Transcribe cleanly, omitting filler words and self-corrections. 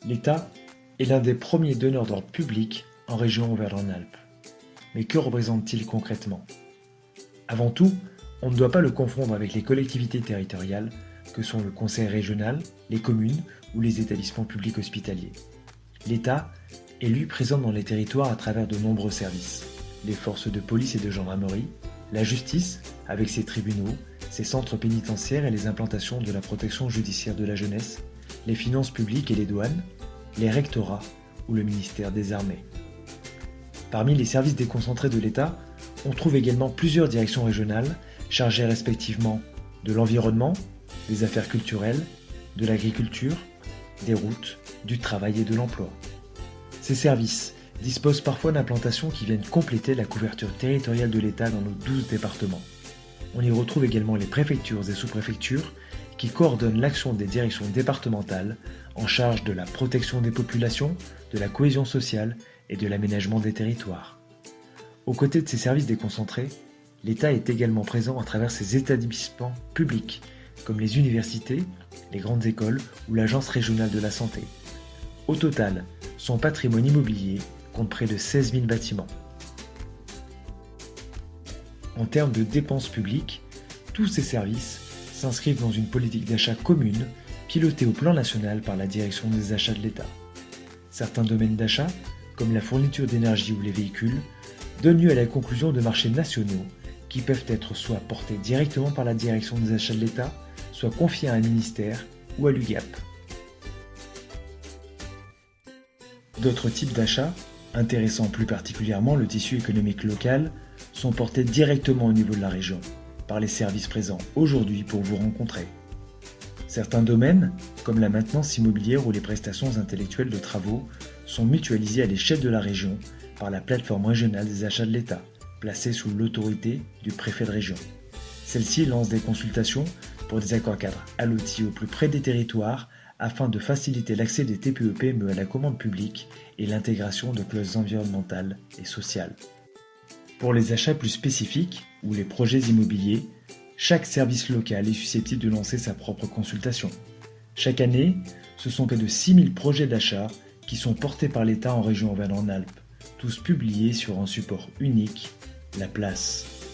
L'État est l'un des premiers donneurs d'ordre public en région Auvergne-Rhône-Alpes. Mais que représente-t-il concrètement? Avant tout, on ne doit pas le confondre avec les collectivités territoriales que sont le conseil régional, les communes ou les établissements publics hospitaliers. L'État est lui présent dans les territoires à travers de nombreux services. Les forces de police et de gendarmerie, la justice avec ses tribunaux, ses centres pénitentiaires et les implantations de la protection judiciaire de la jeunesse, les finances publiques et les douanes, les rectorats ou le ministère des Armées. Parmi les services déconcentrés de l'État, on trouve également plusieurs directions régionales chargées respectivement de l'environnement, des affaires culturelles, de l'agriculture, des routes, du travail et de l'emploi. Ces services disposent parfois d'implantations qui viennent compléter la couverture territoriale de l'État dans nos 12 départements. On y retrouve également les préfectures et sous-préfectures qui coordonnent l'action des directions départementales en charge de la protection des populations, de la cohésion sociale et de l'aménagement des territoires. Aux côtés de ces services déconcentrés, l'État est également présent à travers ses établissements publics, comme les universités, les grandes écoles ou l'Agence régionale de la santé. Au total, son patrimoine immobilier compte près de 16 000 bâtiments. En termes de dépenses publiques, tous ces services s'inscrivent dans une politique d'achat commune pilotée au plan national par la direction des achats de l'État. Certains domaines d'achat, comme la fourniture d'énergie ou les véhicules, donnent lieu à la conclusion de marchés nationaux qui peuvent être soit portés directement par la direction des achats de l'État, soit confiés à un ministère ou à l'UGAP. D'autres types d'achats, intéressant plus particulièrement le tissu économique local, sont portés directement au niveau de la région, par les services présents aujourd'hui pour vous rencontrer. Certains domaines, comme la maintenance immobilière ou les prestations intellectuelles de travaux, sont mutualisés à l'échelle de la région par la plateforme régionale des achats de l'État, placée sous l'autorité du préfet de région. Celle-ci lance des consultations pour des accords cadres allotis au plus près des territoires afin de faciliter l'accès des TPE-PME à la commande publique et l'intégration de clauses environnementales et sociales. Pour les achats plus spécifiques ou les projets immobiliers, chaque service local est susceptible de lancer sa propre consultation. Chaque année, ce sont près de 6000 projets d'achat qui sont portés par l'État en région Auvergne-Rhône-Alpes, tous publiés sur un support unique, la place.